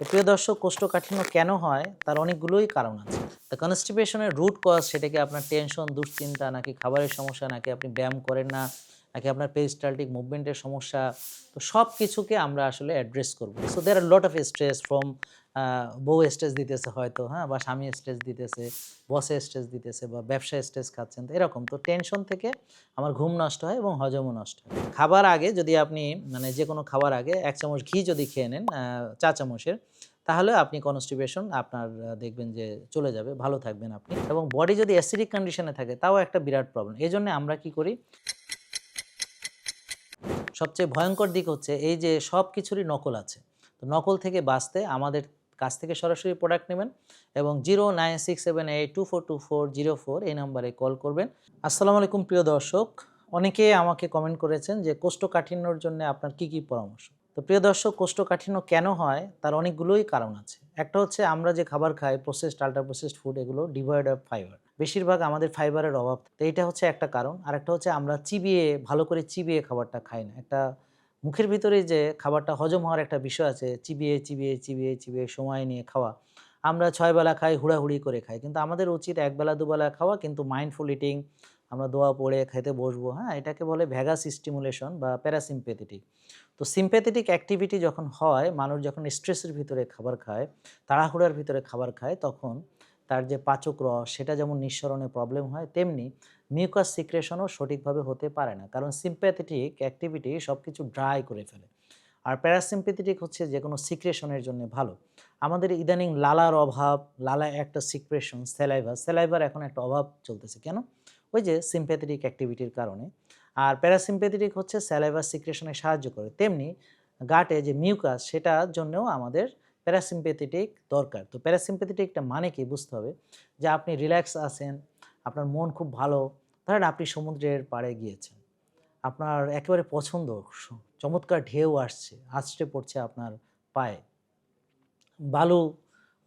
তো প্রিয় দর্শক, কোষ্ঠকাঠিন্য কেন হয় তার অনেকগুলোই কারণ আছে। তো কনস্টিপেশনের রুট কজ সেটা কি আপনার টেনশন, দুশ্চিন্তা, নাকি খাবারের সমস্যা, নাকি আপনি ব্যায়াম করেন না, নাকি আপনার পেরিস্টালটিক মুভমেন্টের সমস্যা। তো সব কিছুকে আমরা আসলে অ্যাড্রেস করব। So there are lot of stress from বউ স্ট্রেস দিতেছে হয়তো, হ্যাঁ, বা স্বামী স্ট্রেস দিতেছে, বসে স্ট্রেস দিতেছে, বা ব্যবসায় স্ট্রেস খাচ্ছেন, তো এরকম। তো টেনশন থেকে আমার ঘুম নষ্ট হয় এবং হজমও নষ্ট হয়। খাবার আগে যদি আপনি মানে যেকোনো খাবার আগে ১ চামচ ঘি যদি খেয়ে নেন, চা চামচের, তাহলে আপনি কনস্টিপেশন আপনার দেখবেন যে চলে যাবে, ভালো থাকবেন আপনি। এবং বডি যদি অ্যাসিডিক কন্ডিশনে থাকে তাও একটা বিরাট প্রবলেম। এজন্য আমরা কি করি, সবচেয়ে ভয়ঙ্কর দিক হচ্ছে এই যে সব কিছুরই নকল আছে। তো নকল থেকে বাঁচতে আমাদের কাছ থেকে সরাসরি প্রোডাক্ট নেবেন এবং 0967824240 এই নাম্বারে কল করবেন। আসসালামু আলাইকুম প্রিয় দর্শক। অনেকে আমাকে কমেন্ট করেছেন যে কোষ্ঠকাঠিন্যর জন্য আপনার কি পরামর্শ? তো প্রিয় দর্শক, কোষ্ঠকাঠিন্য কেন হয় তার অনেকগুলোই কারণ আছে। একটা হচ্ছে আমরা যে খাবার খাই, প্রসেসড, আল্ট্রা প্রসেসড ফুড, এগুলো ডিভয়েড অফ ফাইবার। বেশিরভাগ আমাদের ফাইবারের অভাব। তো এইটা হচ্ছে একটা কারণ। আরেকটা হচ্ছে আমরা চিবিয়ে, ভালো করে চিবিয়ে খাবারটা খাই না। একটা মুখের ভিতরে যে খাবারটা হজম হওয়ার একটা বিষয় আছে, চিবিয়ে সময় নিয়ে খাওয়া। আমরা ৬ বেলা খাই, হুড়াহুড়ি করে খাই। কিন্তু আমাদের উচিত ১ বেলা ২ বেলা খাওয়া, কিন্তু মাইন্ডফুল ইটিং। আমরা দোয়া পড়ে খেতে বসবো, হ্যাঁ? এটাকে বলে ভ্যাগাস স্টিমুলেশন বা প্যারাসিম্প্যাথেটিক। তো সিম্প্যাথেটিক অ্যাক্টিভিটি যখন হয়, মানুষ যখন স্ট্রেসের ভিতরে খাবার খায়, তাড়াহুড়ার ভিতরে খাবার খায়, তখন তার যে পাচক রস সেটা যেমন নিঃসরণে প্রবলেম হয়, তেমনি মিউকাস সিক্রেশনও সঠিকভাবে হতে পারে না। কারণ সিম্প্যাথেটিক অ্যাক্টিভিটি সবকিছু ড্রাই করে ফেলে। আর প্যারাসিম্প্যাথেটিক হচ্ছে যেকোনো সিক্রেশনের জন্য ভালো। আমাদের ইদানিং লালার অভাব, লালা একটা সিক্রেশন, স্যালাইভার এখন একটা অভাব চলতেছে। কেন? ওই যে সিম্প্যাথেটিক অ্যাক্টিভিটির কারণে। আর প্যারাসিম্প্যাথেটিক হচ্ছে স্যালাইভার সিক্রেশনে সাহায্য করে। তেমনি গাটে যে মিউকাস সেটার জন্যও আমাদের প্যারাসিম্প্যাথেটিক দরকার। তো প্যারাসিম্প্যাথেটিকটা মানে কি বুঝতে হবে, যে আপনি রিল্যাক্স আছেন, আপনার মন খুব ভালো। ধরেন আপনি সমুদ্রের পাড়ে গিয়েছেন। আপনার একেবারে পছন্দ, চমৎকার ঢেউ আসছে, আছড়ে পড়ছে আপনার পায়ে। বালু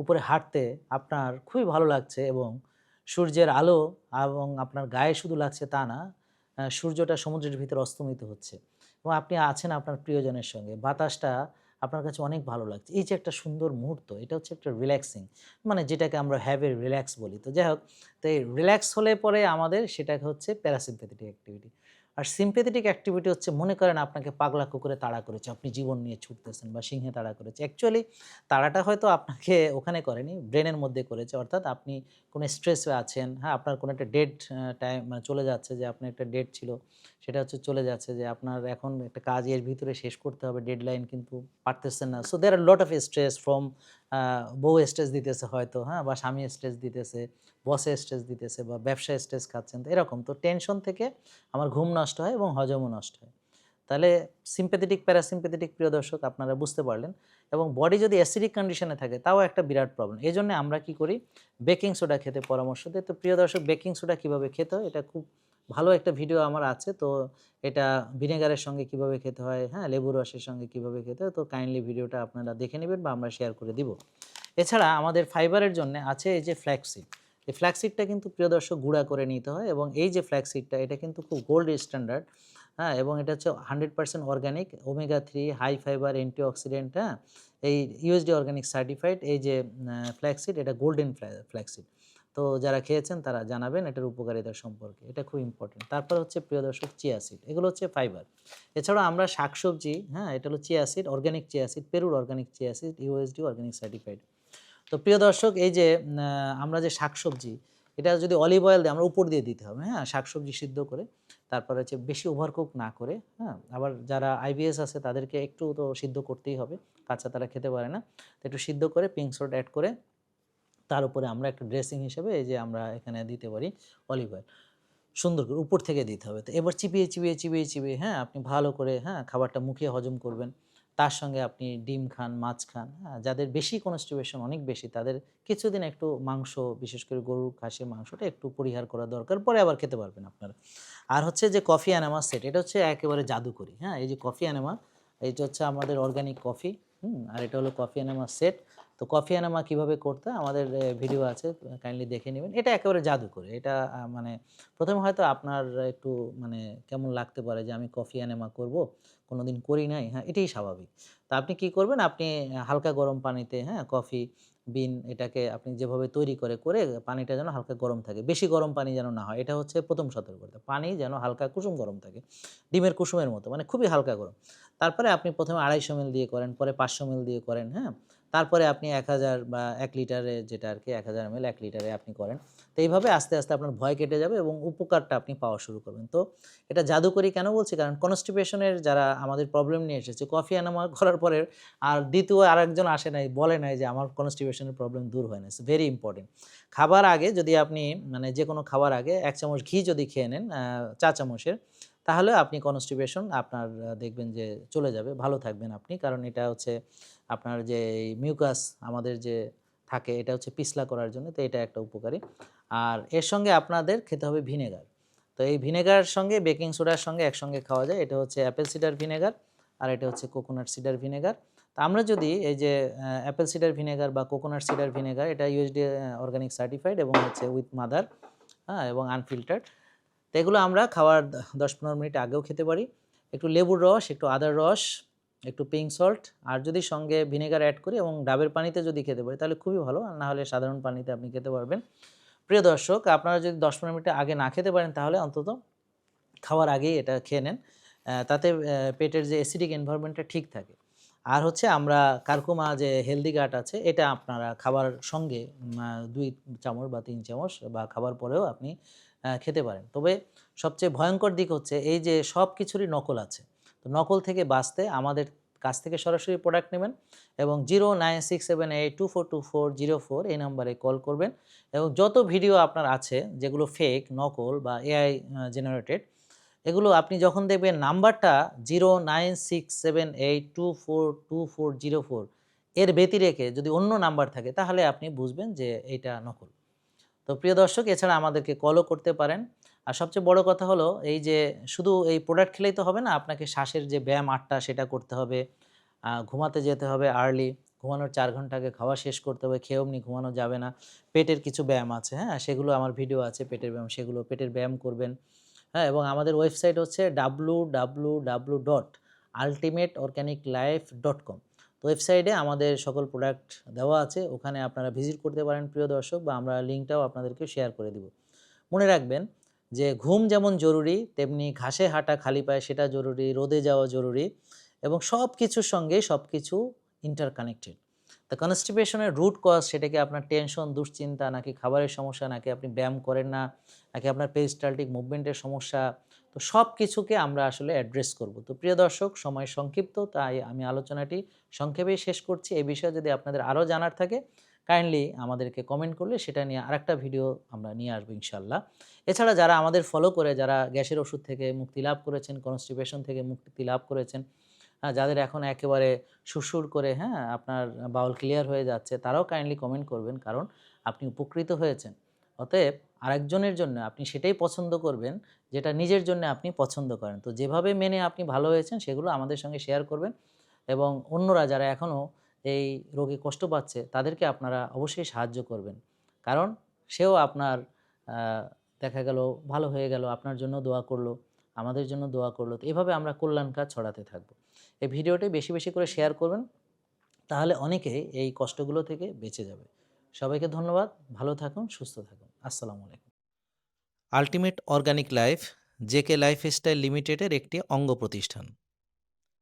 উপরে হাঁটতে আপনার খুবই ভালো লাগছে এবং সূর্যের আলো এবং আপনার গায়ে শুধু লাগছে তা না, সূর্যটা সমুদ্রের ভিতরে অস্তমিত হচ্ছে এবং আপনি আছেন আপনার প্রিয়জনের সঙ্গে। বাতাসটা আপনার কাছে অনেক ভালো লাগছে। এই যে একটা সুন্দর মুহূর্ত, এটা হচ্ছে একটা রিল্যাক্সিং, মানে যেটাকে আমরা হ্যাভ এ রিল্যাক্স বলি। তো যাই হোক, তো এই রিল্যাক্স হলে পরে আমাদের সেটাকে হচ্ছে প্যারাসিম্প্যাথেটিক অ্যাক্টিভিটি। আর সিম্প্যাথেটিক অ্যাক্টিভিটি হচ্ছে, মনে করেন আপনাকে পাগলা কুকুরে তাড়া করেছে, আপনি জীবন নিয়ে ছুটতেছেন, বা সিংহে তাড়া করেছে। অ্যাকচুয়ালি তাড়াটা হয়তো আপনাকে ওখানে করেনি, ব্রেনের মধ্যে করেছে। অর্থাৎ আপনি কোনো স্ট্রেসে আছেন, হ্যাঁ? আপনার কোনো একটা ডেড টাইম মানে চলে যাচ্ছে, যে আপনার একটা ডেট ছিল, সেটা হচ্ছে চলে যাচ্ছে, যে আপনার এখন একটা কাজ এর ভিতরে শেষ করতে হবে, ডেডলাইন, কিন্তু পারতেছেন না। So there are lot of stress from বউ স্ট্রেস দিতেছে হয়তো, হ্যাঁ? বা স্বামী স্ট্রেস দিতেছে, বসে স্ট্রেস দিতেছে, বা ব্যবসায় স্ট্রেস খাচ্ছেন, তো এরকম। তো টেনশন থেকে আমার ঘুম নষ্ট হয় এবং হজমও নষ্ট হয়। তাহলে সিম্প্যাথেটিক, প্যারাসিম্প্যাথেটিক প্রিয় দর্শক আপনারা বুঝতে পারলেন। এবং বডি যদি অ্যাসিডিক কন্ডিশনে থাকে তাও একটা বিরাট প্রবলেম। এজন্য আমরা কি করি, বেকিং সোডা খেতে পরামর্শ দেই। তো প্রিয় দর্শক, বেকিং সোডা কিভাবে খেতে হয় এটা খুব ভালো একটা ভিডিও আমার আছে। তো এটা ভিনেগারের সঙ্গে কিভাবে খেতে হয়, হ্যাঁ? লেবুর রসের সঙ্গে কিভাবে খেতে হয়, তো কাইন্ডলি ভিডিওটা আপনারা দেখে নিবেন বা আমরা শেয়ার করে দিব। এছাড়া আমাদের ফাইবারের জন্য আছে এই যে ফ্ল্যাক্সিড। এই ফ্ল্যাক্সিডটা কিন্তু প্রিয় দর্শক গুঁড়া করে নিতে হয় এবং এই যে ফ্ল্যাক্সিডটা, এটা কিন্তু খুব গোল্ড স্ট্যান্ডার্ড, হ্যাঁ? এবং এটা হচ্ছে 100% organic, omega 3, high fibre, antioxidant, হ্যাঁ? এই ইউএসডি অর্গানিক সার্টিফাইড এই যে ফ্ল্যাক্সিড, এটা গোল্ডেন ফ্ল্যাক্সিড। তো যারা খেয়েছেন তারা জানাবেন এটার উপকারিতা সম্পর্কে। এটা খুব ইম্পোর্টেন্ট। তারপর হচ্ছে প্রিয় দর্শক চিয়া সিড। এগুলো হচ্ছে ফাইবার। এছাড়াও আমরা শাকসবজি, হ্যাঁ? এটা হলো chia seed, organic chia seed, পেরুর organic chia seed, USD organic certified. তো প্রিয় দর্শক, এই যে আমরা যে শাকসবজি, এটা যদি অলিভ অয়েল দিয়ে আমরা উপর দিয়ে দিতে হবে, হ্যাঁ? শাকসবজি সিদ্ধ করে, তারপরে হচ্ছে বেশি ওভারকুক না করে, হ্যাঁ? আবার যারা আইবিএস আছে তাদেরকে একটু তো সিদ্ধ করতেই হবে, কাঁচা তারা খেতে পারে না। তো একটু সিদ্ধ করে পিঙ্ক সল্ট এড করে তার উপরে আমরা একটা ড্রেসিং হিসেবে এই যে আমরা এখানে দিতে পারি অলিভ অয়েল। সুন্দর করে উপর থেকে দিতে হবে। তো এবার চিবিয়ে, হ্যাঁ? আপনি ভালো করে, হ্যাঁ? খাবারটা মুখে হজম করবেন। তার সঙ্গে আপনি ডিম খান, মাছ খান, হ্যাঁ? যাদের বেশি কনস্টিপেশন অনেক বেশি, তাদের কিছুদিন একটু মাংস, বিশেষ করে গরুর খাসির মাংসটা একটু পরিহার করা দরকার। পরে আবার খেতে পারবেন আপনারা। আর হচ্ছে যে কফি এনামা সেট, এটা হচ্ছে একেবারে জাদুকরি, হ্যাঁ? এই যে কফি এনামা, এইটা হচ্ছে আমাদের অর্গানিক কফি, আর এটা হলো কফি এনামা সেট। তো কফি এনামা কিভাবে করতে হয় আমাদের ভিডিও আছে, কাইন্ডলি দেখে নেবেন। এটা একেবারে জাদুকরি। এটা মানে ১ম হয়তো আপনার একটু মানে কেমন লাগতে পারে যে আমি কফি এনামা করব, কোনোদিন করি নাই। হ্যাঁ, এটাই স্বাভাবিক। তো আপনি কি করবেন, আপনি হালকা গরম পানিতে, হ্যাঁ, কফি বিন এটাকে আপনি যেভাবে তৈরি করে পানিটা যেন হালকা গরম থাকে। বেশি গরম পানি যেন না হয়। এটা হচ্ছে ১ম সতর্কতা। পানি যেন হালকা কুসুম গরম থাকে। ডিমের কুসুমের মতো, মানে খুবই হালকা গরম। তারপরে আপনি ১ম এ ২৫০ এমএল দিয়ে করেন, পরে ৫০০ এমএল দিয়ে করেন, হ্যাঁ? তারপরে আপনি ১০০০ বা ১ লিটারে যেটা আরকি ১০০০ এমএল ১ লিটারে আপনি করেন। তো এইভাবে আস্তে আপনার ভয় কেটে যাবে এবং উপকারটা আপনি পাওয়া শুরু করবেন। তো এটা জাদুকরি কেন বলছি? কারণ কনস্টিপেশন এর যারা আমাদের প্রবলেম নিয়ে এসেছে, কফি এনামা করার পরে আর ২য় আরেকজন আসে নাই, বলে নাই যে আমার কনস্টিপেশন এর প্রবলেম দূর হয় না। It's very important. খাবার আগে যদি আপনি মানে যেকোনো খাবার আগে ১ চামচ ঘি যদি খেয়ে নেন, চা চামচের, তাহলে আপনি কনস্টিপেশন আপনার দেখবেন যে চলে যাবে, ভালো থাকবেন আপনি। কারণ এটা হচ্ছে আপনার যে এই মিউকাস আমাদের যে থাকে, এটা হচ্ছে পিছলা করার জন্য, তো এটা একটা উপকারী। আর এর সঙ্গে আপনাদের খেতে হবে ভিনেগার। তো এই ভিনেগার সঙ্গে বেকিং সোডার সঙ্গে একসঙ্গে খাওয়া যায়। এটা হচ্ছে অ্যাপেল সিডার ভিনেগার আর এটা হচ্ছে কোকোনাট সিডার ভিনেগার। তো আমরা যদি এই যে অ্যাপেল সিডার ভিনেগার বা কোকোনাট সিডার ভিনেগার, এটা USDA অর্গানিক সার্টিফাইড এবং হচ্ছে উইথ মাদার, হ্যাঁ, এবং আনফিল্টার্ড। তো এগুলো আমরা খাওয়ার ১০-১৫ মিনিট আগেও খেতে পারি। একটু লেবুর রস, একটু আদার রস, একটু পিঙ্ক সল্ট, আর যদি সঙ্গে ভিনেগার অ্যাড করি এবং ডাবের পানিতে যদি খেতে পারি তাহলে খুবই ভালো। আর না হলে সাধারণ পানিতে আপনি খেতে পারবেন। প্রিয় দর্শক, আপনারা যদি ১০-১৫ মিনিট আগে না খেতে পারেন তাহলে অন্তত খাওয়ার আগেই এটা খেয়ে নেন। তাতে পেটের যে অ্যাসিডিক এনভায়রনমেন্টটা ঠিক থাকে। আর হচ্ছে আমরা কারকুমা যে হেলদি গাট আছে, এটা আপনারা খাবার সঙ্গে ২ চামচ বা ৩ চামচ বা খাবার পরেও আপনি খেতে পারেন। তবে সবচেয়ে ভয়ঙ্কর দিক হচ্ছে এই যে সব কিছুরই নকল আছে। তো নকল থেকে বাঁচতে আমাদের কাছ থেকে সরাসরি প্রোডাক্ট নেবেন এবং 09678242404 এই নাম্বারে কল করবেন এবং যত ভিডিও আপনার আছে যেগুলো ফেক, নকল বা AI জেনারেটেড, এগুলো আপনি যখন দেখবেন নাম্বারটা 09678242404 এর ব্যতিরেকে যদি অন্য নাম্বার থাকে তাহলে আপনি বুঝবেন যে এইটা নকল। তো প্রিয় দর্শক, এছাড়া আমাদেরকে কলও করতে পারেন। আর সবচেয়ে বড় কথা হলো এই যে শুধু এই প্রোডাক্ট খেলেই তো হবে না, আপনাকে শ্বাসের যে ব্যায়াম ৮টা সেটা করতে হবে। ঘুমাতে যেতে হবে আর্লি, ঘুমানোর ৪ ঘন্টা আগে খাওয়া শেষ করতে হবে, খেয়ে অমনি ঘুমানো যাবে না। পেটের কিছু ব্যায়াম আছে, হ্যাঁ? সেগুলো আমার ভিডিও আছে পেটের ব্যায়াম, সেগুলো পেটের ব্যায়াম করবেন। হ্যাঁ, এবং আমাদের ওয়েবসাইট হচ্ছে www.ultimateorganiclife.com। তো ওয়েবসাইটে আমাদের সকল প্রোডাক্ট দেওয়া আছে, ওখানে আপনারা ভিজিট করতে পারেন প্রিয় দর্শক, বা আমরা লিঙ্কটাও আপনাদেরকে শেয়ার করে দিব। মনে রাখবেন যে ঘুম যেমন জরুরি তেমনি ঘাসে হাঁটা খালি পায়ে সেটা জরুরি, রোদে যাওয়া জরুরি এবং সব কিছুর সঙ্গেই সব কিছু ইন্টারকানেক্টেড। তো কনস্টিপেশনের রুট কজ সেটা কি আপনার টেনশন, দুশ্চিন্তা, নাকি খাবারের সমস্যা, নাকি আপনি ব্যায়াম করেন না, নাকি আপনার পেরিস্টালটিক মুভমেন্টের সমস্যা, তো সব কিছুকে আমরা আসলে অ্যাড্রেস করব। তো প্রিয় দর্শক, সময় সংক্ষিপ্ত, তাই আমি আলোচনাটি সংক্ষেপেই শেষ করছি। এই বিষয়ে যদি আপনাদের আরও জানার থাকে কাইন্ডলি আমাদেরকে কমেন্ট করলে সেটা নিয়ে আরেকটা ভিডিও আমরা নিয়ে আসবো ইনশাল্লাহ। এছাড়া যারা আমাদের ফলো করে, যারা গ্যাসের ওষুধ থেকে মুক্তি লাভ করেছেন, কনস্টিপেশন থেকে মুক্তি লাভ করেছেন, যাদের এখন একেবারে সুরসুর করে, হ্যাঁ, আপনার বাউল ক্লিয়ার হয়ে যাচ্ছে, তারাও কাইন্ডলি কমেন্ট করবেন, কারণ আপনি উপকৃত হয়েছেন। অতএব আরেকজনের জন্য আপনি সেটাই পছন্দ করবেন যেটা নিজের জন্য আপনি পছন্দ করেন। তো যেভাবে মেনে আপনি ভালো হয়েছেন সেগুলো আমাদের সঙ্গে শেয়ার করবেন এবং অন্যরা যারা এখনও এই রোগে কষ্ট পাচ্ছে তাদেরকে আপনারা অবশ্যই সাহায্য করবেন। কারণ সেও আপনার আ দেখা গেল ভালো হয়ে গেল, আপনার জন্য দোয়া করলো, আমাদের জন্য দোয়া করলো। তো এভাবে আমরা কল্যাণ কাজ ছড়াতে থাকব। এই ভিডিওটি বেশি করে শেয়ার করবেন। তাহলে অনেকেই এই কষ্টগুলো থেকে বেঁচে যাবে। সবাইকে ধন্যবাদ। ভালো থাকুন, সুস্থ থাকুন। আসসালামু আলাইকুম। Ultimate organic life JK lifestyle লিমিটেডের একটি অঙ্গ প্রতিষ্ঠান।